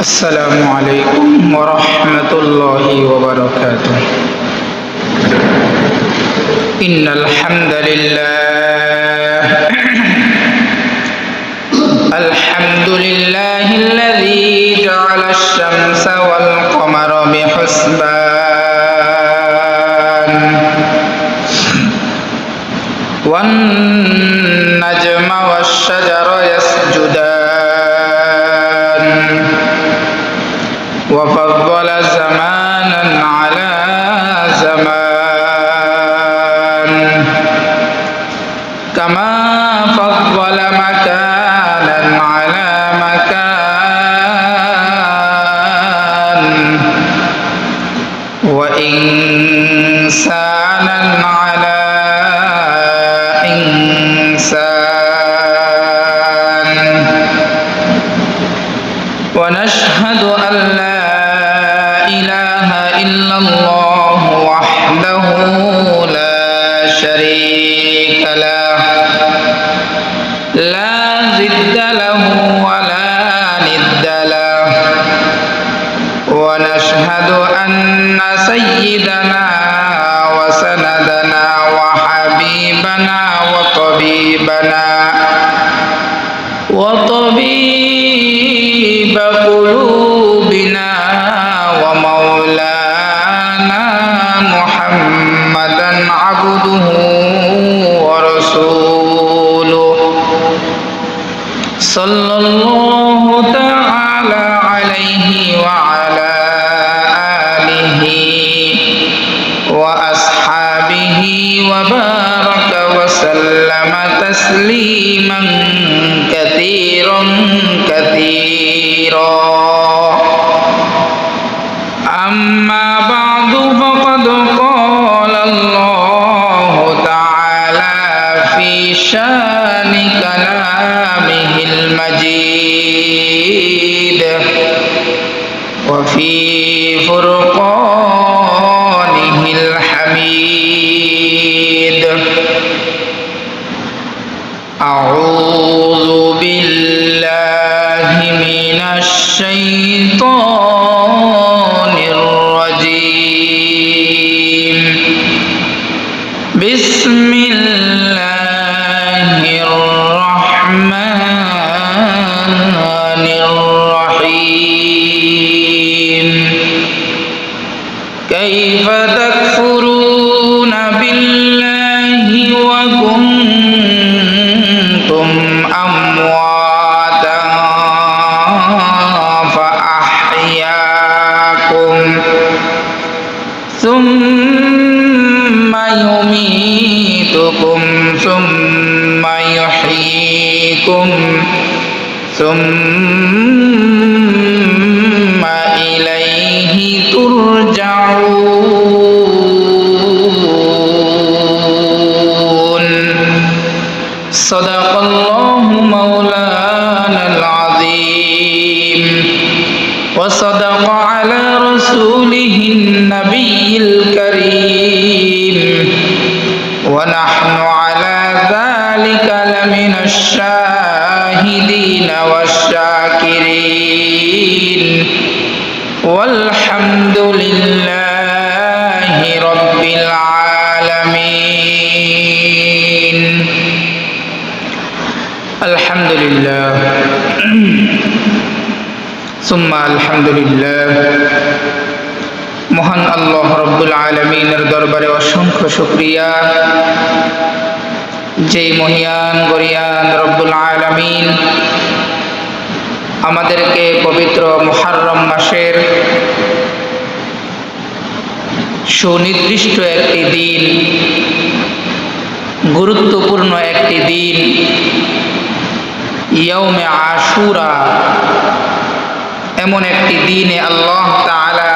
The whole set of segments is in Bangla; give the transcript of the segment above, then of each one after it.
السلام عليكم ورحمة الله وبركاته. إن الحمد لله الذي جعل الشمس والقمر بحسبان والنجم والشجر يسجدان وفضل زمانا على زمان كما فضل مكانا على مكان وإنسانا على إنسان ونشهد أن لا إله إلا الله وحده لا شريك له لا ضد له ولا ند له ونشهد أن سيدنا وسندنا وحبيبنا وطبيب قلوبنا ومولانا محمدا عبده ورسوله صلى الله تعالى عليه وعلى آله وأصحابه وبارك وسلم تسليما كثيرا أما بعد فقد قال الله تعالى في شان كلامه المجيد وفي فرقانه الحميد أعوذ بالله من الشيطان الرجيم بسم الله الرحمن الرحيم كيف تكفرون بالله وكنتم أمواتا فأحياكم ثم يميتكم ثم يحييكم ثم إليه ترجعون صدق الله مولانا العظيم وصدق على رسوله النبي الكريم ونحن على ذلك لمن الشاهدين والشاكرين والحمد لله رب العالمين الحمد لله ثم الحمد لله মহান আল্লাহ রব্বুল আলামিনের দরবারে অসংখ্য শুকরিয়া যেই মহিয়ান গরিয়ান রব্বুল আলামিন আমাদেরকে পবিত্র মুহররম মাসের সুনির্দিষ্ট একটি দিন গুরুত্বপূর্ণ একটি দিন ইয়াউমে আশুরা এমন একটি দিনে আল্লাহ তাআলা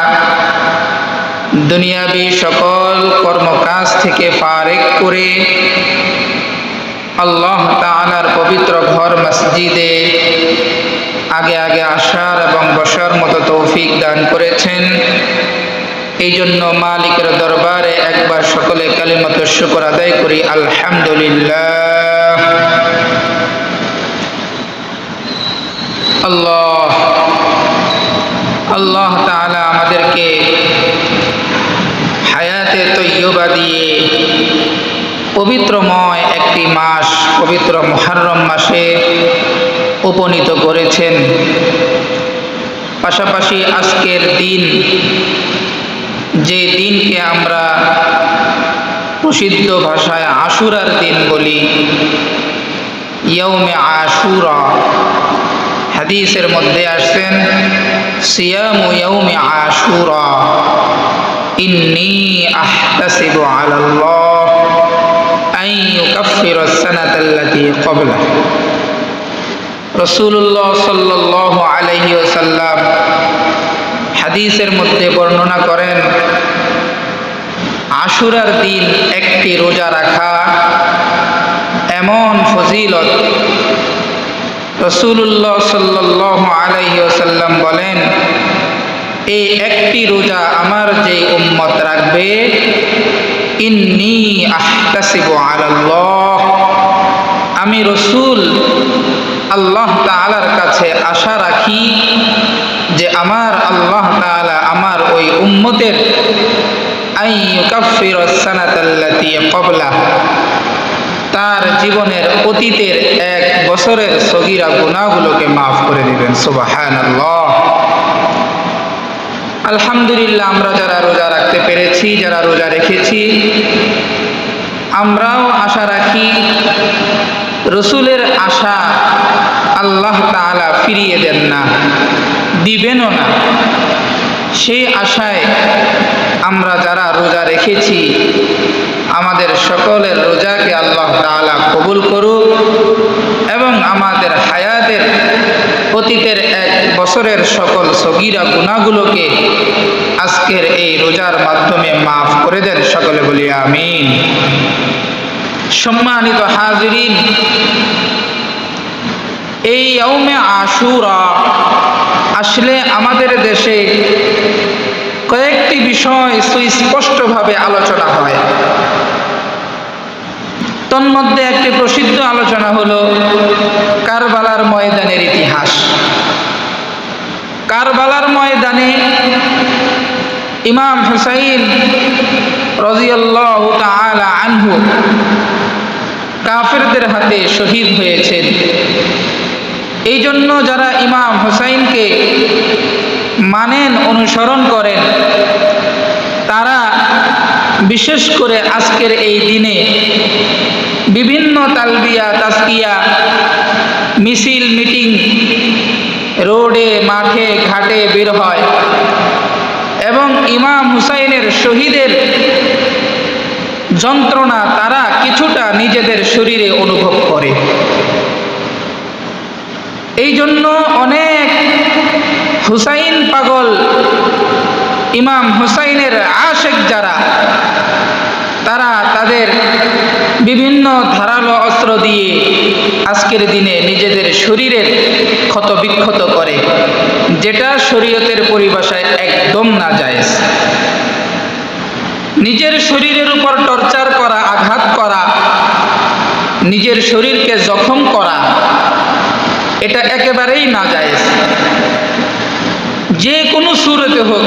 দুনিয়াবী সকল কর্মকাজ থেকে ফারেক করে আল্লাহ তাআলার পবিত্র ঘর মসজিদে আগে আগে আসার এবং বসার মতো তৌফিক দান করেছেন। এই জন্য মালিকের দরবারে একবার সকলে কালিমাতুশ শুকর আদায় করি আলহামদুলিল্লাহ। আল্লাহ আল্লাহ তাআলা আমাদেরকে হায়াতে তৈয়বা দিয়ে পবিত্রময় একটি মাস, পবিত্র মুহররম মাসে উপনীত করেছেন। পাশাপাশি আজকের দিন, যে দিনকে আমরা প্রসিদ্ধ ভাষায় আশুরার দিন বলি, ইয়াউমে আশুরা, হাদিসের মধ্যে আসছেন সিয়ামু ইয়াউমে আশুরা ইন্নী আহতাসিবু আলাল্লাহ আন ইউকাফফিরাস সানাতাল্লাতী ক্বাবলা। রাসূলুল্লাহ সাল্লাল্লাহু আলাইহি ওয়াসাল্লাম হাদিসের মধ্যে বর্ণনা করেন, আশুরার দিন একটি রোজা রাখা এমন ফজিলত। রাসূলুল্লাহ সাল্লাল্লাহু আলাইহি ওয়াসাল্লাম বলেন, এই একটি রোজা আমার যে উম্মত রাখবে, ইন্নী আহতাসিবু আলাল্লাহ, আমি রাসূল আল্লাহ তাআলার কাছে আশা রাখি যে আমার আল্লাহ তাআলা আমার ওই উম্মতের আন ইউকাফফিরাস সানাতাল্লাতী ক্বাবলা, তার জীবনের অতীতের 1 বছরের সগীরা গুনাহগুলোকে মাফ করে দিবেন। সুবহানাল্লাহ। আলহামদুলিল্লাহ, আমরা যারা রোজা রাখতে পেরেছি, যারা রোজা রেখেছি, আমরাও আশা রাখি রসুলের আশা আল্লাহ তাআলা ফিরিয়ে দেন না, দিবেনও না। সেই আশায় আমরা যারা রোজা রেখেছি, আমাদের সকলের রোজাকে আল্লাহ তাআলা কবুল করুক এবং আমাদের হায়াতের অতীতের 1 বছরের সকল সগীরা গুনাহগুলোকে আজকের এই রোজার মাধ্যমে মাফ করে দেন। সকলে বলি আমিন। সম্মানিত হাজিরিন, এই ইয়াউমে আশুরা আসলে আমাদের দেশে কয়েকটি বিষয় সুস্পষ্টভাবে আলোচনা হয়। তন্মধ্যে একটি প্রসিদ্ধ আলোচনা হলো কারবালার ময়দানের ইতিহাস। কারবালার ময়দানে ইমাম হুসাইন রাদিয়াল্লাহু তাআলা আনহু কাফেরদের হাতে শহীদ হয়েছেন। এই জন্য যারা ইমাম হুসাইনকে মানেন, অনুসরণ করেন, তারা বিশেষ করে আজকের এই দিনে বিভিন্ন তালবিয়া, তাজকিয়া, মিছিল, মিটিং, রোডে, মাঠে, ঘাটে বের হয় এবং ইমাম হুসাইনের শহীদের যন্ত্রণা তারা কিছুটা নিজেদের শরীরে অনুভব করে। এই জন্য অনেক হুসাইন পাগল, ইমাম হুসাইনের আশেক যারা, তারা তাদের বিভিন্ন ধারালো অস্ত্র দিয়ে আজকের দিনে নিজেদের শরীরের ক্ষত বিক্ষত করে, যেটা শরীয়তের পরিভাষায় একদম নাজায়েজ। নিজের শরীরের উপর টর্চার করা, আঘাত করা, নিজের শরীরকে জখম করা, এটা একেবারেই নাজায়েজ। যে কোনো সুরতে হোক,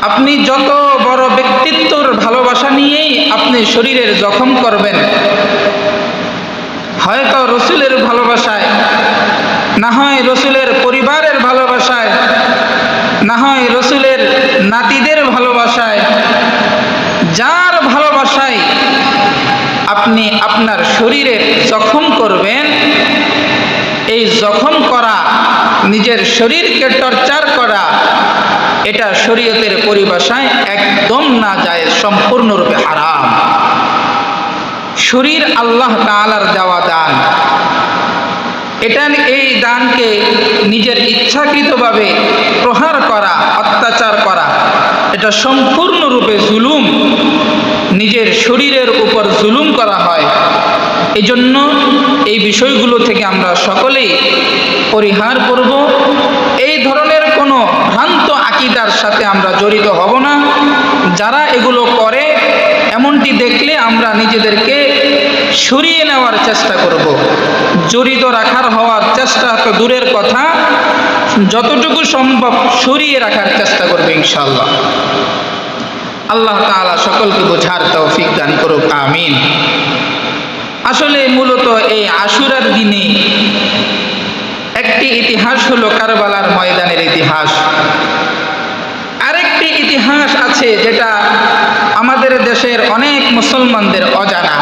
আপনি যত বড় ব্যক্তিত্বর ভালোবাসা নিয়েই আপনি শরীরের জখম করবেন, হয়তো রসুলের ভালোবাসায়, না হয় রসুলের পরিবারের ভালোবাসায়, না হয় রসুলের নাতিদের ভালোবাসায়, যার ভালোবাসায় আপনি আপনার শরীরে জখম করবেন, এই জখম করা, নিজের শরীরকে টর্চার করা, এটা শরীয়তের পরিভাষায় একদম নাজায়েজ, সম্পূর্ণরূপে হারাম। শরীর আল্লাহ তাআলার দেওয়া দান। এই দানকে নিজের ইচ্ছাকৃতভাবে প্রহার করা, অত্যাচার করা, এটা সম্পূর্ণরূপে জুলুম। নিজের শরীরের উপর জুলুম করা হয়। এজন্য এই বিষয়গুলো থেকে আমরা সকলেই পরিহার করব। এই ধরনের কোনো ভ্রান্ত আকীদার সাথে আমরা জড়িত হব না। যারা এগুলো করে, এমনটি দেখলে আমরা নিজেদেরকে সরিয়ে নেওয়ার চেষ্টা করব। জড়িত রাখার হওয়ার চেষ্টা তো দূরের কথা, যতটুকু সম্ভব সরিয়ে রাখার চেষ্টা করবে ইনশাআল্লাহ। আল্লাহ তাআলা সকলকে বোঝার তৌফিক দান করুক, আমিন। আসলে মূলত এই আশুরার দিনে একটি ইতিহাস হলো কারবালার ময়দানের ইতিহাস। আরেকটি ইতিহাস আছে যেটা আমাদের দেশের অনেক মুসলমানদের অজানা।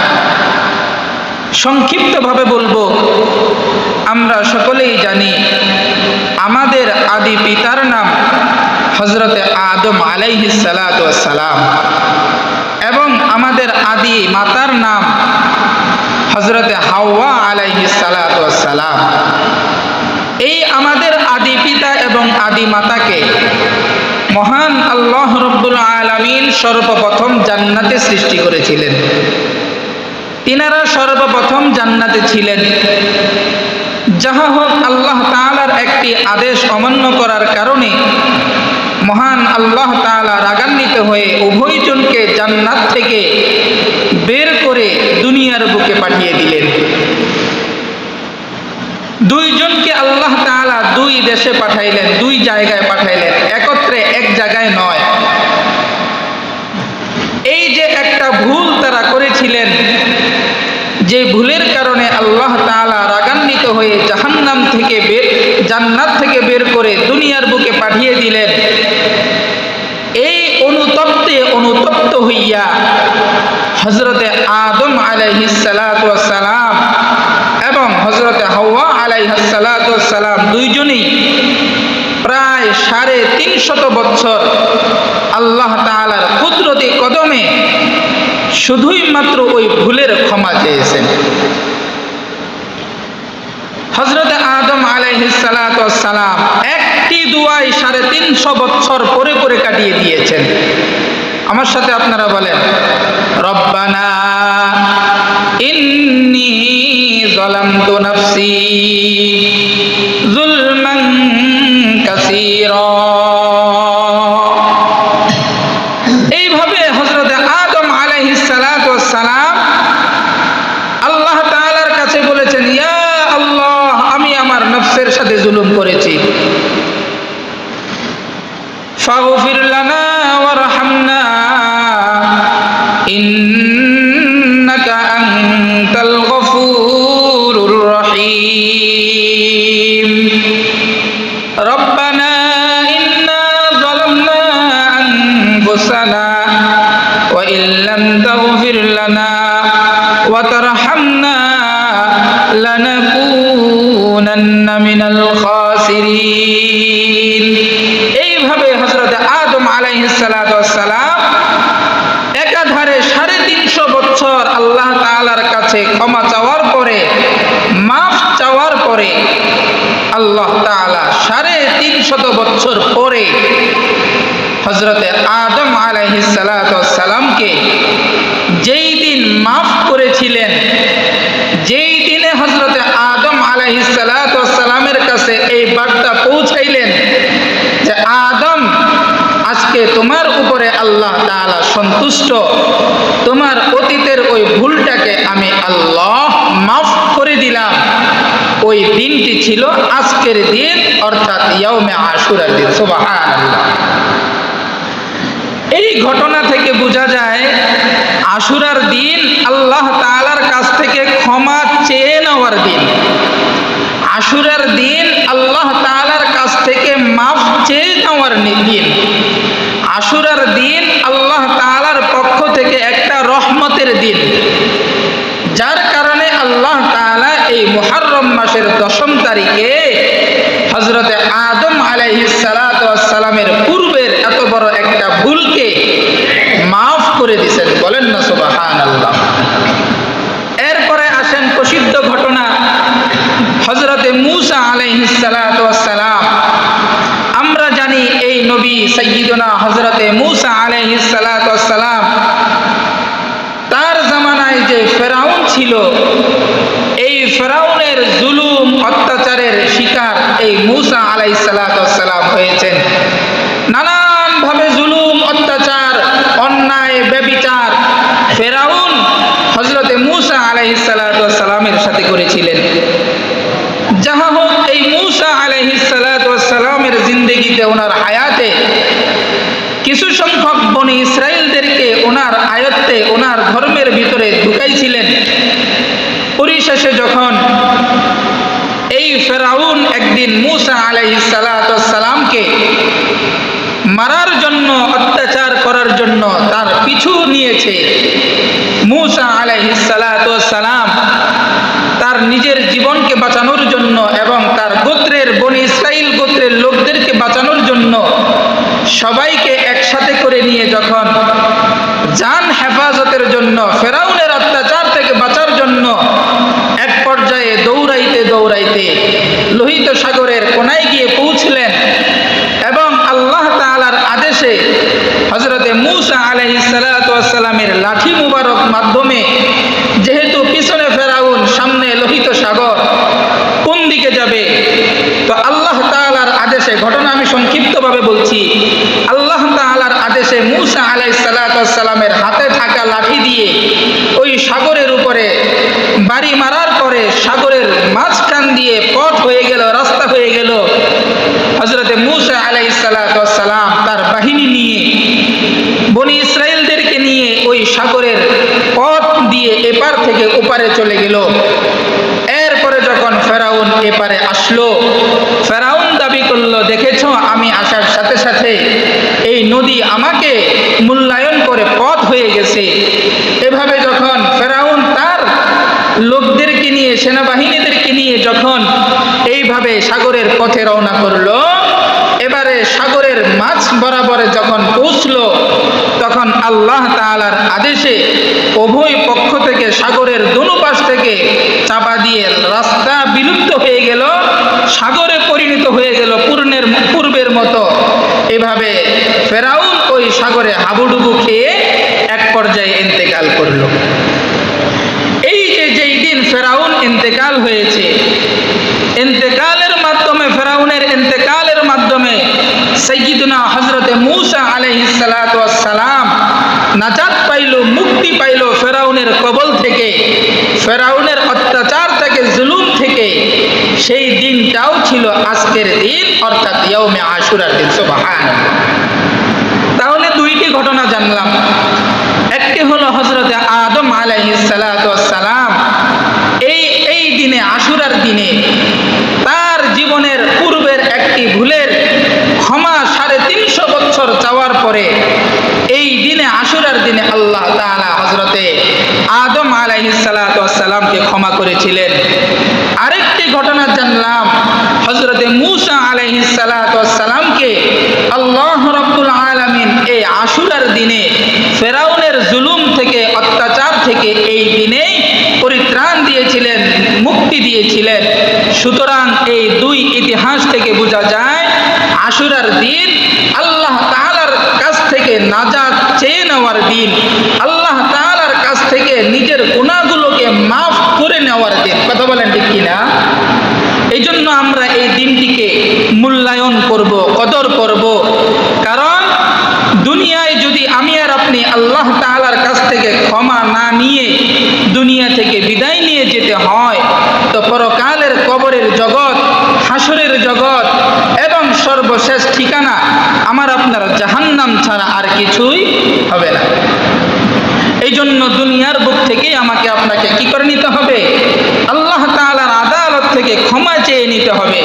সংক্ষিপ্তভাবে বলবো, আমরা সকলেই জানি আমাদের আদি পিতার নাম হযরতে আদম আলাইহিস সালাতু ওয়াস সালাম এবং আমাদের আদি মাতার নাম হযরতে হাওয়া আলাইহিস সালাতু ওয়াস সালাম। এই আমাদের আদি পিতা এবং আদি মাতাকে মহান আল্লাহ রাব্বুল আলামিন সর্বপ্রথম জান্নাতে সৃষ্টি করেছিলেন। তিনারা সর্বপ্রথম জান্নাতে ছিলেন। যাহা হোক, আল্লাহ তাআলার একটি আদেশ অমান্য করার কারণে মহান আল্লাহ তাআলা রাগান্বিত হয়ে উভয়জনকে জান্নাত থেকে বের করে দুনিয়ার বুকে পাঠিয়ে দিলেন। দুইজনকে আল্লাহ তাআলা দুই দেশে পাঠাইলেন, দুই জায়গায় পাঠাইলেন, একত্রে এক জায়গায় নয়। এই যে একটা ভুল তারা করেছিলেন, যে ভুলের কারণে আল্লাহ তাআলা রাগান্বিত হয়ে জান্নাত থেকে বের করে দুনিয়ার বুকে পাঠিয়ে দিলেন, এই অনুতপ্ত হইয়া হযরতে আদম আলাইহিস সালাতু ওয়াস সালাম এবং হযরতে হাওয়া আলাইহিস সালাতু ওয়াস সালাম দুইজনেই প্রায় 350 বছর আল্লাহ তাআলার কুদরতি কদমে শুধুই মাত্র ওই ভুলের ক্ষমা চেয়েছেন। হযরতে আদম আলাইহিস সালাতু ওয়াস সালাম একটি দুআই 350 বছর পরে পরে কাটিয়ে দিয়েছেন। আমার সাথে আপনারা বলেন, রব্বানা ইন্নী যালামতু নাফসি যুলমান কাসীরা। এইভাবে হযরতে আদম আলাইহিস সালাতু ওয়াস সালাম আল্লাহ তাআলার কাছে বলেছেন, ইয়া আল্লাহ, আমি আমার নফসের সাথে জুলুম করেছি, ফাগফির লানা ওয়ারহামনা ইন্নাকা আনতাল গফুরুর রহিম। রব্বানা ইন্না যালামনা আনফুসানা ওয়া ইল্লাম তাগফির লানা ওয়া তারহামনা লানাকুনান্না মিনাল খাসিরিন। এইভাবে হযরত আদম আলাইহিস সালাতু ওয়াস সালাম একাধারে 350 বছর আল্লাহ তাআলার কাছে ক্ষমা চাওয়ার পরে, মাফ চাওয়ার পরে, আল্লাহ তাআলা 350 বছর পরে হযরতে আদম আলাইহিস সালাতু ওয়াস সালামকে যেই দিন মাফ করেছিলেন, যেই দিনে হযরতে আদম আলাইহিস সালাতু ওয়াস সালামের কাছে এই বার্তা পৌঁছাইলেন যে আদম, আজকে তোমার উপরে আল্লাহ তাআলা সন্তুষ্ট, তোমার অতীতের ওই ভুলটাকে আমি আল্লাহ মাফ করে দিলাম। ওই দিনটি ছিল আজকের দিন, অর্থাৎ ইয়াউমে আশুরার দিন। সুবহানাল্লাহ। এই ঘটনা থেকে বোঝা যায় আশুরার দিন আল্লাহ তাআলার কাছ থেকে ক্ষমা চেয়ে নেওয়ার দিন। আশুরার দিন আল্লাহ তাআলার কাছ থেকে মাফ চেয়ে নেওয়ার দিন। আশুরার দিন আল্লাহ তাআলার পক্ষ থেকে একটা রহমতের দিন, যার কারণে আল্লাহ তাআলা এই মুহররম মাসের 10ম তারিখে হযরতে আদম আলাইহিস সালাতু ওয়াস সালামের পূর্বের এত বড় একটা ভুলকে মাফ করে দিয়েছেন। বলেন না সুবহানাল্লাহ। এরপরে আসেন প্রসিদ্ধ ঘটনা হযরতে মূসা আলাইহিস সালাতু ওয়াস সালাম। আমরা জানি এই নবী সাইয়্যিদুনা হযরতে মূসা আলাইহিস সালাতু ওয়াস সালাম, তার জামানায় যে ফেরাউন ছিল, এই ফেরাউনের জুলুম অত্যাচারের শিকার এই মূসা আলাইহিস সালাতু ওয়াস সালাম হয়েছেন। নানান ভাবে জুলুম, অত্যাচার, অন্যায়, ব্যভিচার ফেরাউন হযরতে মূসা আলাইহিস সালাতু ওয়াস সালামের সাথে করেছিলেন। যাহা হোক, এই মূসা আলাইহিস সালাতু ওয়াস সালামের জিন্দেগিতে, ওনার হায়াতে কিছু সংখ্যক বনি ইসরাইলদেরকে ওনার আয়ত্তে, ওনার ধর্মের ভিতরে ঢুকাইছিলেন। পরিশেষে যখন এই ফেরাউন একদিন মূসা আলাইহিস সালাতু ওয়াস সালামকে মারার জন্য, অত্যাচার করার জন্য তার পিছু নিয়েছে, মূসা আলাইহিস সালাতু ওয়াস সালাম তার নিজের জীবনকে বাঁচানোর জন্য এবং তার গোত্রের, বনি ইসরাইল গোত্রের লোকদেরকে বাঁচানোর জন্য সবাইকে একসাথে করে নিয়ে যখন জান হেফাজতের জন্য, ফেরাউনের অত্যাচার থেকে বাঁচার জন্য এক পর্যায়ে দৌড়াইতে দৌড়াইতে লোহিত সাগরের কোনায় গিয়ে পৌঁছলেন এবং আল্লাহ তাআলার আদেশে হযরতে মূসা আলাইহিস সালাতু ওয়াস সালামের লাঠি মুবারক মাধ্যমে, যেহেতু পিছনে ফেরাউন, সামনে লোহিত সাগর, কোন দিকে যাবে? তো আল্লাহ তাআলার আদেশে, ঘটনা আমি সংক্ষিপ্তভাবে বলছি, আল্লাহ তাআলার আদেশে মূসা আলাইহিস সালাতু ওয়াস সালামের হাতে থাকা লাঠি দিয়ে ওই সাগরের উপরে বাড়ি মারার পরে সাগরের মাঝখান দিয়ে পথ হয়ে গেল, রাস্তা হয়ে গেল। হযরতে মূসা আলাইহিস সালাতু ওয়াস সালাম তার বাহিনী নিয়ে, বনি ইসরাইলদেরকে নিয়ে ওই সাগরের পথ দিয়ে এপার থেকে ওপারে চলে গেল। এরপরে যখন ফেরাউন এপারে আসলো, ফেরাউন দাবি করলো, দেখেছো আমি আসার সাথে সাথে এই নদী আমাকে মূল্যায়ন করে পথ হয়ে গেছে। এভাবে যখন ফেরাউন তার লোকদেরকে নিয়ে, সেনাবাহিনীদেরকে নিয়ে যখন এইভাবে সাগরের পথে রওনা করলো, এবারে সাগরের মাঝ বরাবরে যখন পৌঁছলো, তখন আল্লাহ তাআলার আদেশে উভয় পক্ষ থেকে, সাগরের দোনো পাশ থেকে চাপা দিয়ে রাস্তা বিলুপ্ত হয়ে গেল, সাগরে পরিণত হয়ে গেল পূর্বের মতো। এভাবে ফেরাউন ওই সাগরে হাবুডুবু খেয়ে এক পর্যায়ে ইন্তেকাল করলো। এই যে যেই দিন ফেরাউন ইন্তেকাল হয়েছে, ইন্তেকালের মাধ্যমে, ফেরাউনের ইন্তেকালের মাধ্যমে সাইয়্যিদুনা হযরতে মূসা আলাইহিস সালাতু ওয়াস সালাম নাজাত পাইল, মুক্তি পাইল ফেরাউনের কবল থেকে, ফেরাউনের অত্যাচার থেকে, জুলুম থেকে। সেই দিনটাও ছিল আজকের দিন, অর্থাৎ ইয়াউমে আশুরার দিন। সুবহানাল্লাহ। তাহলে দুইটি ঘটনা জানলাম। একটি হলো হযরতে আদম আলাইহিস সালাতু ওয়াস সালাম এই দিনে, আশুরার দিনে, তার জীবনের পূর্বের একটি ভুলের ক্ষমা 350 বছর চাওয়ার পরে এই দিনে, আশুরার দিনে আল্লাহ তাআলা হযরতে আদম আলাইহিস সালাতু ওয়াস সালামকে ক্ষমা করেছিলেন। আরেকটি ঘটনা জানলাম, হযরতে মূসা আলাইহিস সালাতু ওয়াস সালামকে আল্লাহ রাব্বুল আলামিন এই আশুরার দিনে ফেরাউনের জুলুম থেকে, অত্যাচার থেকে এই দিনেই পরিত্রাণ দিয়েছিলেন, মুক্তি দিয়েছিলেন। সুতরাং এই দুই ইতিহাস থেকে বোঝা যায়, আশুরার দিন আল্লাহ তাআলার কাছ থেকে নাজাত চেয়ে নেওয়ার দিন, আল্লাহ তাআলার কাছ থেকে নিজের গুনাহগুলোকে মাফ করে নেওয়ার দিন। কথা বলেন ঠিক কিনা? এই জন্য আমরা এই দিনটিকে মূল্যায়ন করব, কদর করব। কারণ দুনিয়ায় যদি আমি আর আপনি আল্লাহ তাআলার কাছ থেকে ক্ষমা না নিয়ে দুনিয়া থেকে বিদায় নিয়ে যেতে হয়, তো পরকালের কবরের জগৎ, হাসরের জগৎ এবং সর্বশেষ ঠিকানা আমার আপনার জাহান্নাম ছাড়া আর কিছুই হবে না। এই জন্য দুনিয়ার বুক থেকেই আমাকে আপনাকে কি করে নিতে হবে? আল্লাহ তাআলার আদালত থেকে ক্ষমা চেয়ে নিতে হবে।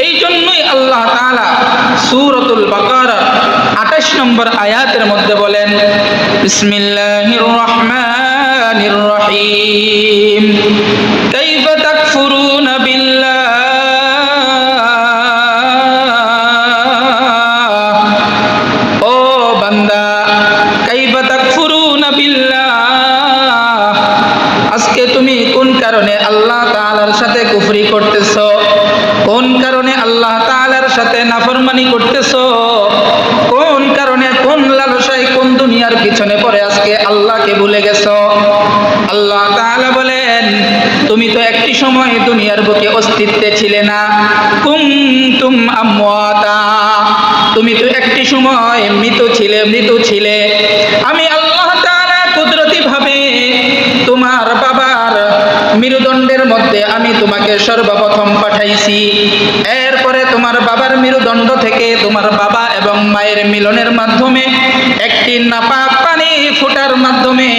এই জন্যই আল্লাহ তাআলা সূরাতুল বাকারা 28 নম্বর আয়াতের মধ্যে বলেন, বিসমিল্লাহির রহমানির রহিম, কাইফা তাকফুরুনা বিল্লাহ। ও বান্দা, কাইফা তাকফুরুনা বিল্লাহ, আজকে তুমি কোন কারণে আল্লাহ তাআলার সাথে কুফরি করতেছো? কোন কারণে আল্লাহ তাআলার সাথে নাফরমানি করতেছো? কোন কারণে, কোন লালসায়, কোন দুনিয়ার পিছনে পড়ে আজকে আল্লাহকে ভুলে গেছো? আল্লাহ তাআলা বলেন, তুমি তো একটি সময় দুনিয়ার বুকে অস্তিত্বে ছিলে না। কুনতুম আমওয়াতা, তুমি তো একটি সময় মৃত ছিলে। আমি আল্লাহ তাআলা কুদরতি ভাবে তোমার বাবা মেরুদণ্ডের মধ্যে আমি তোমাকে সর্বপ্রথম পাঠাইছি। এরপরে তোমার বাবার মেরুদণ্ড থেকে তোমার বাবা এবং মায়ের মিলনের মাধ্যমে একটি নাপাক পানি ফোটার মাধ্যমে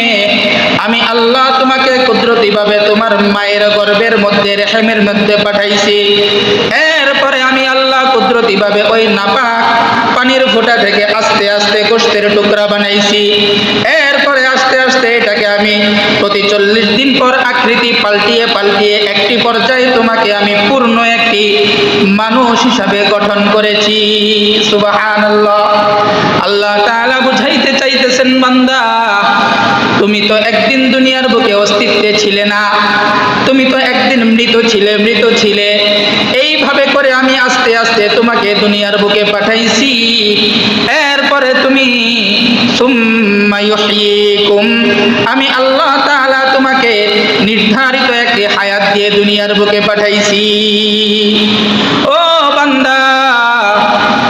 আমি আল্লাহ তোমাকে কুদরতিভাবে তোমার মায়ের গর্ভের মধ্যে রেহেমের মধ্যে পাঠাইছি। এরপরে আমি আল্লাহ কুদরতিভাবে ওই নাপাক পানির ফোঁটা থেকে আস্তে আস্তে গোশতের টুকরা বানাইছি। এরপরে আস্তে আস্তে এটাকে আমি প্রতি 40 দিন পর আকৃতি পাল্টিয়ে পাল্টিয়ে একটি পর্যায়ে তোমাকে আমি পূর্ণ একটি মানুষ হিসাবে গঠন করেছি। সুবহানাল্লাহ। আল্লাহ তাআলা বুঝাইতে চাইতেছেন, বান্দা তুমি তো একদিন দুনিয়ার বুকে অস্তিত্বে ছিলে না, তুমি তো একদিন মৃত ছিলে। এইভাবে করে আমি আস্তে আস্তে তোমাকে দুনিয়ার বুকে পাঠাইছি। এরপরে তুমি সুম্মা ইউহয়িকুম, আমি আল্লাহ তাআলা তোমাকে নির্ধারিত একটি হায়াত দিয়ে দুনিয়ার বুকে পাঠাইছি। ও বান্দা,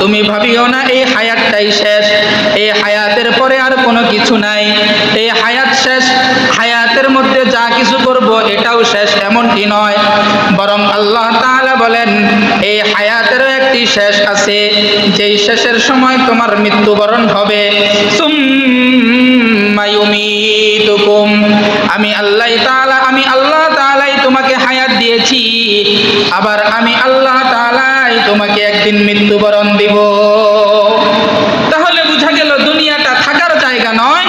তুমি ভাবিও না এই হায়াতটাই শেষ, এই হায়াতের পরে আর কোনো কিছু নাই, এই হায়াত শেষ, হায়াতের মধ্যে যা কিছু করব এটাও শেষ, এমনটি নয়। বরং আল্লাহ তাআলা বলেন এই হায়াতেরও একটি শেষ আছে, যেই শেষের সময় তোমার মৃত্যুবরণ হবে। সুম্মা ইউমীতুকুম, আমি আল্লাহ তাআলাই তোমাকে হায়াত দিয়েছি, আবার আমি আল্লাহ তাআলাই তোমাকে একদিন মৃত্যুবরণ দিব। তাহলে বোঝা গেল দুনিয়াটা থাকার জায়গা নয়।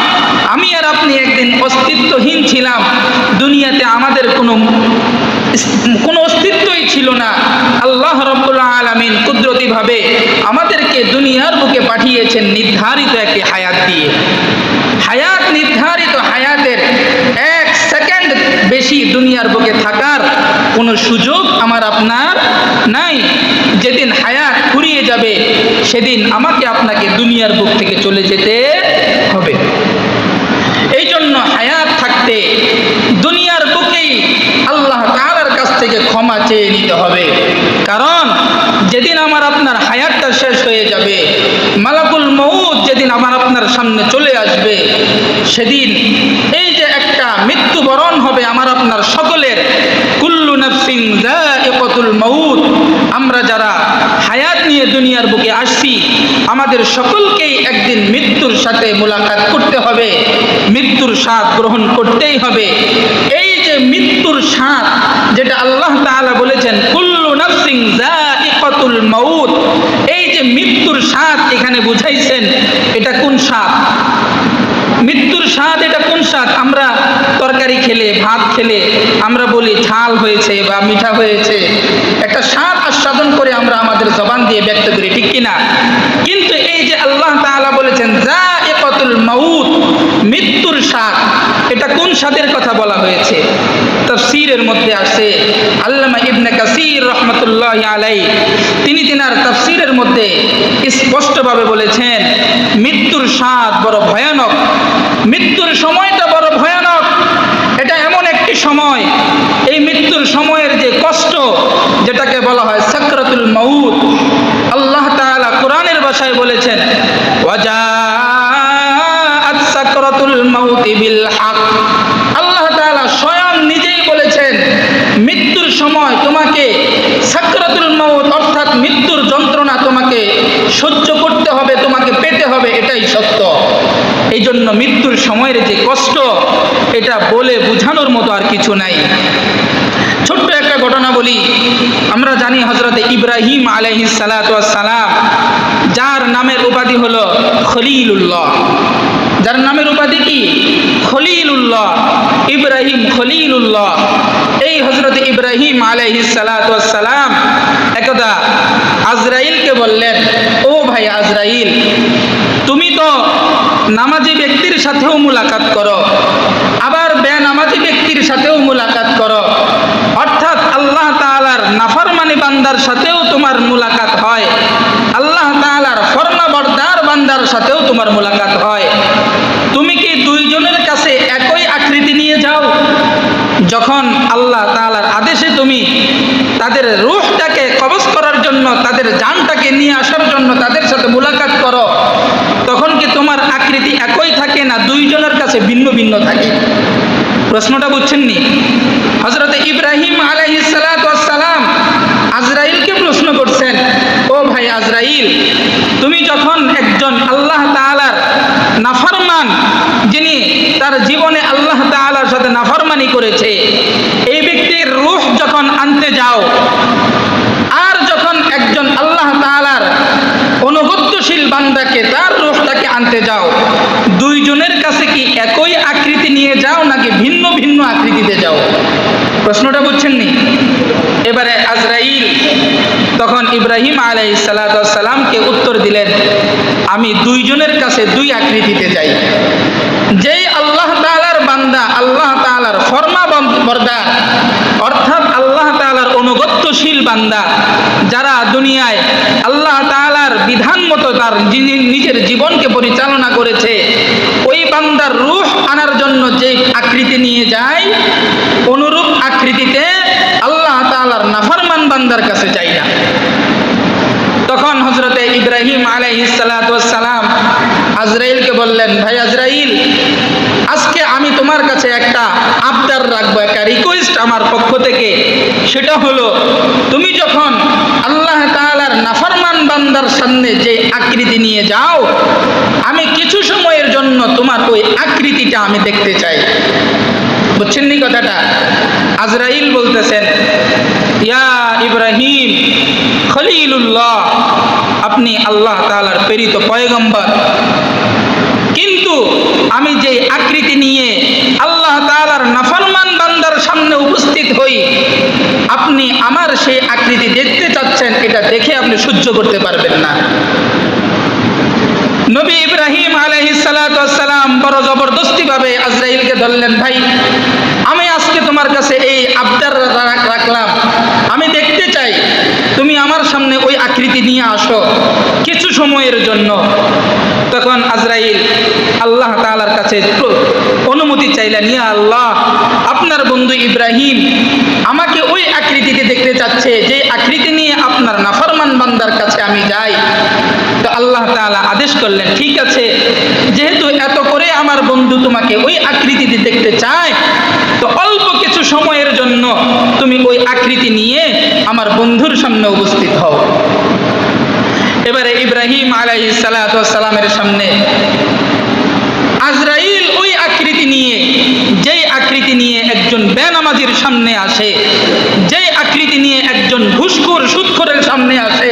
আমি আর আপনি একদিন অস্তিত্বহীন ছিলাম, দুনিয়াতে আমাদের কোনো অস্তিত্বই ছিল না। আল্লাহ রাব্বুল আলামিন কুদরতিভাবে আমাদেরকে দুনিয়ার বুকে পাঠিয়েছেন নির্ধারিত একটি হায়াত দিয়ে। হায়াত নির্ধারিত হায়াতের 1 সেকেন্ড বেশি দুনিয়ার বুকে থাকার কোনো সুযোগ আমার আপনার নাই। যেদিন হায়াত ফুরিয়ে যাবে সেদিন আমাকে আপনাকে দুনিয়ার বুক থেকে চলে যেতে হবে। এই জন্য হায়াত থাকতে দুনিয়ার বুকেই আল্লাহ তাআলার কাছ থেকে ক্ষমা চেয়ে নিতে হবে। কারণ যেদিন আমার আপনার হায়াতটা শেষ হয়ে যাবে, মালাকুল মউত যেদিন আমার আপনার সামনে চলে আসবে, সেদিন এই যে একটা মৃত্যুবরণ হবে আমার আপনার সকলের। কুল্লু নাফসিন যায়িকাতুল মাউত, আমরা যারা হায়াত নিয়ে দুনিয়ার বুকে আসছি আমাদের সকলকেই একদিন মৃত্যুর সাথে মুলাকাত করতে হবে, মৃত্যুর স্বাদ গ্রহণ করতেই হবে। এই যে মৃত্যুর স্বাদ, যেটা আল্লাহ তাআলা বলেছেন কুল্লু নাফসিন যায়িকাতুল মাউত, এই যে মৃত্যুর স্বাদ এখানে বুঝাইছেন, এটা কোন স্বাদ? মৃত্যুর স্বাদ এটা কোন স্বাদ? আমরা তরকারি খেলে, ভাত খেলে আমরা বলি ঝাল হয়েছে বা মিঠা হয়েছে, একটা স্বাদ আস্বাদন করে আমরা আমাদের জবান দিয়ে ব্যক্ত করি, ঠিক কিনা? কিন্তু এই যে আল্লাহ তাআলা বলেছেন যায়িকাতুল মাউত, মৃত্যুর স্বাদ, এটা কোন স্বাদের কথা বলা হয়েছে? তাফসীরের মধ্যে আসে, আল্লামা ইবনে কাসীর রাহমাতুল্লাহি আলাইহি তিনি তিনার তাফসীরের মধ্যে স্পষ্টভাবে বলেছেন মৃত্যুর স্বাদ বড় ভয়ানক, মৃত্যুর সময়টা বড় ভয়ানক। এটা এমন একটি সময়, এই মৃত্যুর সময়ের যে কষ্ট, যেটাকে বলা হয় সাকরাতুল মাউত, আল্লাহ তাআলা কোরআনের ভাষায় বলেছেন ওয়াজাআত সাকরাতুল মাউতি বিল হক। আল্লাহ তাআলা স্বয়ং নিজেই বলেছেন মৃত্যুর সময় তোমাকে সাকরাতুল মাউত অর্থাৎ মৃত্যুর যন্ত্রণা তোমাকে সহ্য করতে হবে, তোমাকে পেতে হবে, এটাই সত্য। এই জন্য মৃত্যুর সময়ের যে কষ্ট, এটা বলে বোঝানোর মতো আর কিছু নাই। ছোট্ট একটা ঘটনা বলি। আমরা জানি হযরতে ইব্রাহিম আলাইহিস সালাতু ওয়াস সালাম, যার নামের উপাধি হলো খলিলুল্লাহ, যার নামের উপাধি কি? খলিলুল্লাহ, ইব্রাহিম খলিলুল্লাহ। এই হযরতে ইব্রাহিম আলাইহিস সালাতু ওয়াস সালাম একদা আজরাইলকে বললেন, ও ভাই আজরাইল, তুমি তো নামাজি ব্যক্তির সাথেও মুলাকাত করো, আবার বেনামাজি ব্যক্তির সাথেও মুলাকাত করো, অর্থাৎ আল্লাহ তাআলার নাফরমানি বান্দার সাথেও তোমার মুলাকাত হয়, আল্লাহ তাআলার ফরমাবরদার বান্দার সাথেও তোমার মুলাকাত হয়। তুমি কি দুইজনের কাছে একই আকৃতি নিয়ে যাও? যখন আল্লাহ তাআলার আদেশে তুমি তাদের রূহটাকে কবজ করার জন্য, তাদের জানটাকে নিয়ে আসার জন্য তাদের সাথে মুলাকাত করো, তখন কি তোমার আকৃতি একই থাকে না দুইজনের কাছে ভিন্ন ভিন্ন থাকে? প্রশ্নটা বুঝছেননি? হযরতে আজরাইল, তুমি যখন একজন আল্লাহ তাআলার নাফরমান, যিনি তার জীবনে আল্লাহ তাআলার সাথে নাফরমানি করেছে, এই ব্যক্তির রূহ যখন আনতে যাও, আর যখন একজন আল্লাহ তাআলার অনুগত্যশীল বান্দাকে তার রূহটাকে আনতে যাও, দুইজনের কাছে কি একই আকৃতি নিয়ে যাও নাকি ভিন্ন ভিন্ন আকৃতিতে যাও? প্রশ্নটা বুঝছেন নি? এবারে আজরাইল তখন ইব্রাহিম আলাইহিস সালামকে উত্তর দিলেন, আমি দুইজনের কাছে দুই আকৃতিতে যাই। যেই আল্লাহ তাআলার বান্দা, আল্লাহ তাআলার ফরমাবরদার, অর্থাৎ আল্লাহ তাআলার অনুগত্যশীল বান্দা, যারা দুনিয়ায় আল্লাহ তাআলার বিধান মতো তার নিজের জীবনকে পরিচালনা করেছে, ওই বান্দার রূহ আনার জন্য যে আকৃতি নিয়ে যায়, অনুরূপ আকৃতিতে আল্লাহ তাআলার নাফরমান বান্দার কাছে যাই না। তখন হযরতে ইব্রাহিম আলাইহিস সালাম আজরাইলকে বললেন, ভাই আজরাইল, আজকে আমি তোমার কাছে একটা আবদার রাখবো, একটা রিকোয়েস্ট আমার পক্ষ থেকে। সেটা হলো, তুমি যখন আল্লাহ তাআলার নাফরমান বান্দার সামনে যে আকৃতি নিয়ে যাও, আমি কিছু সময়ের জন্য তোমার ওই আকৃতিটা আমি দেখতে চাই। বুঝছেন নি কথাটা? আজরাইল বলতেছেন, ইয়া ইব্রাহিম খলিলুল্লাহ, আপনি আল্লাহ তাআলার প্রেরিত পয়গম্বর, কিন্তু আমি যে আকৃতি নিয়ে আল্লাহ তাআলার নাফরমান বান্দার সামনে উপস্থিত হই, আপনি আমার সেই আকৃতি দেখতে চাচ্ছেন, এটা দেখে আপনি সহ্য করতে পারবেন না। নবী ইব্রাহিম আলাইহিস সালাম বড় জবরদস্তি ভাবে আজরাইলকে ধরলেন, ভাই আমি আজকে তোমার কাছে এই আবদার রাখলাম, আমি দেখতে চাই তুমি আমার সামনে ওই আকৃতি নিয়ে আসো কিছু সময়ের জন্য। তখন আজরাইল আল্লাহ তাআলার কাছে অনুমতি চাইলেন, ইয়া আল্লাহ, আপনার বন্ধু ইব্রাহিম আমাকে ওই আকৃতিতে দেখতে চাচ্ছে যে আকৃতি নিয়ে আপনার নাফরমান বান্দার কাছে আমি যাই। তো আল্লাহ তাআলা আদেশ করলেন, ঠিক আছে, যেহেতু এত করে আমার বন্ধু তোমাকে ওই আকৃতিতে দেখতে চায়, তো অল্প কিছু সময়ের জন্য তুমি ওই আকৃতি নিয়ে আমার বন্ধুর সামনে উপস্থিত হও। এবারে ইব্রাহিম আলাইহিস সালামের সামনে আজরাইল ওই আকৃতি নিয়ে, যেই আকৃতি নিয়ে একজন বেনামাজির সামনে আসে, যেই আকৃতি নিয়ে একজন ঘুষখোর সুদখোরের সামনে আসে,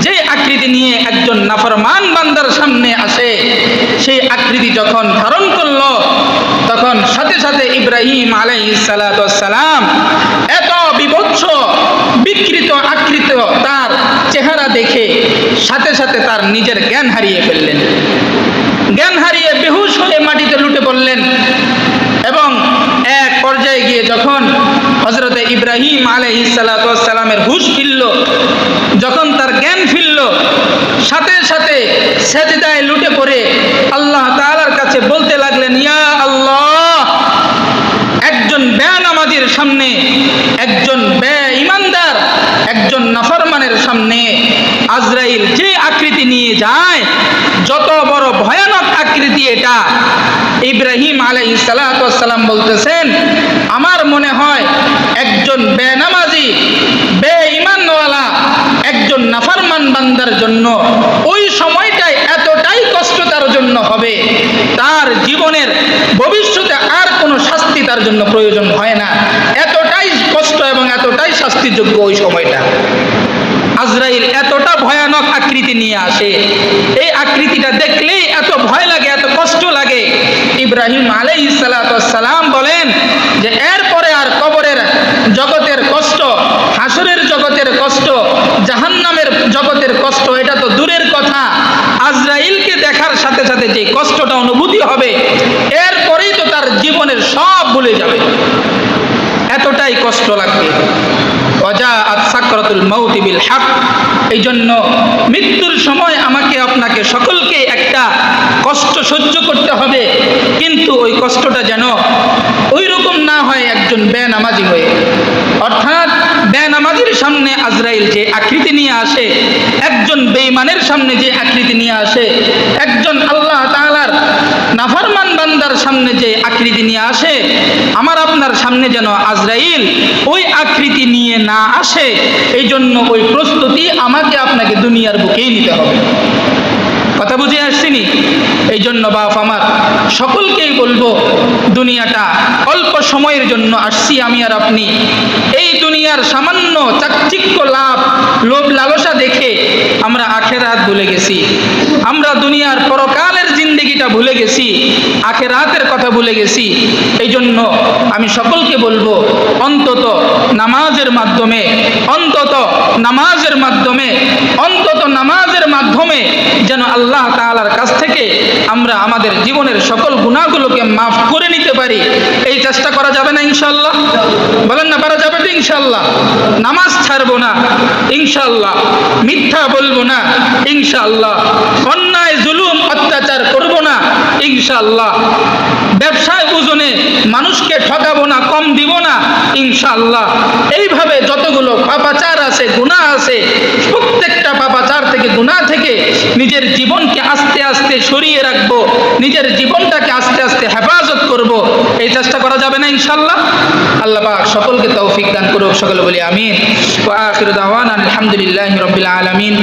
যে আকৃতি নিয়ে একজন নাফরমান বান্দার সামনে আসে, সেই আকৃতি যখন ধারণ করলো, তখন সাথে সাথে ইব্রাহিম আলাইহিস সালাম এত বিভৎস বিকৃত আকৃত তার চেহারা দেখে সাথে সাথে তার নিজের জ্ঞান হারিয়ে ফেললেন। জ্ঞান হারিয়ে বেহুশ হয়ে মাটিতে লুটে পড়লেন এবং এক পর্যায়ে গিয়ে যখন হযরতে ইব্রাহিম আলাইহিস সালামের হুঁশ ফিরল, যখন তার জ্ঞান ফিরল, সাথে সাথে সেজদায় লুটে পড়ে আল্লাহ তাআলার কাছে বলতে লাগলেন, ইয়া আল্লাহ, একজন বেনামাজির সামনে, একজন বেঈমানদার, একজন নাফরমানের সামনে আজরাইল যে আকৃতি নিয়ে যায়, যত বড় ভয়ানক আকৃতি এটা। ইব্রাহিম আলাইহিস সালাম বলতেছেন, আমার মনে হয় একজন বেনামাজি, বেঈমানওয়ালা, একজন নাফরমান বান্দার জন্য ওই সময়টাই এতটাই কষ্ট তার জন্য হবে, তার জীবনের ভবিষ্যতে আর কোনো শাস্তি তার জন্য প্রয়োজন হয় না, এতটাই কষ্ট এবং এতটাই শাস্তিযোগ্য ওই সময়টা। আজরাইল এতটা ভয়ানক আকৃতি নিয়ে আসে, এই আকৃতিটা দেখলেই এত ভয় লাগে, এত কষ্ট লাগে। ইব্রাহিম আলাইহিস সালাম বলেন যে এরপরে আর কবরের জগতের কষ্ট, হাসরের জগতের কষ্ট, জাহান্নামের জগতের কষ্ট, এটা তো দূরের কথা, আজরাইলকে দেখার সাথে সাথে যে কষ্টটা অনুভূতি হবে, এরপরেই তো তার জীবনের সব ভুলে যাবে, এতটাই কষ্ট লাগবে। ওয়াজাআত সাকরাতুল মাউতি বিল হক, এই জন্য মৃত্যুর সময় আমাকে আপনাকে সকলকে একটা কষ্ট সহ্য করতে হবে, কিন্তু ওই কষ্টটা যেন ওই রকম না হয় একজন বেনামাজি হয়ে। অর্থাৎ বেনামাজির সামনে আজরাইল যে আকৃতি নিয়ে আসে, একজন বেঈমানের সামনে যে আকৃতি নিয়ে আসে, একজন আল্লাহ তাআলার নাফরমান বান্দার আপনার সামনে যে আকৃতি নিয়ে আসে, আমার আপনার সামনে যেন আজরাইল ওই আকৃতি নিয়ে না আসে, এই জন্য ওই প্রস্তুতি আমাকে আপনাকে দুনিয়ার বুকেই নিতে হবে। কথা বুঝে আসছিনি? এই জন্য বাপ আমার সকলকেই বলবো, দুনিয়াটা অল্প সময়ের জন্য আসছি আমি আর আপনি। এই দুনিয়ার সামান্য চাকচিক্য লাভ, লোভ লালসা দেখে আমরা আখেরাত ভুলে গেছি। আমরা দুনিয়ার পরকালের জিন্দেগিটা ভুলে গেছি, আখেরাতের কথা ভুলে গেছি। এই জন্য আমি সকলকে বলবো, অন্তত নামাজের মাধ্যমে, অন্তত নামাজের মাধ্যমে, অন্তত নামাজের মাধ্যমে যেন আল্লাহ তাআলার কাছ থেকে আমরা আমাদের জীবনের সকল গুনাহগুলোকে মাফ করে নিতে পারি। এই চেষ্টা করা যাবে না ইনশাআল্লাহ? বলেন না, পারা যাবে তো ইনশাআল্লাহ? নামাজ ছাড়বো না ইনশাআল্লাহ, মিথ্যা বলবো না ইনশাআল্লাহ, অন্যায় জুলুম অত্যাচার করব না ইনশাআল্লাহ, ব্যবসায় ওজনে মানুষকে ঠকাবো না, কম দিব না ইনশাআল্লাহ। এইভাবে যতগুলো পাপাচার আছে, গুনাহ আছে, প্রত্যেকটা পাপাচার থেকে, গুনাহ থেকে নিজের জীবনকে আস্তে আস্তে সরিয়ে রাখবো, নিজের জীবনটাকে আস্তে আস্তে হেফাজত করব। এই চেষ্টা করা যাবে না ইনশাআল্লাহ? আল্লাহ পাক সকলকে তৌফিক দান করুক। সকলে বলি আমিন। ওয়া আখিরু দাওয়ানা আলহামদুলিল্লাহি রাব্বিল আলামিন।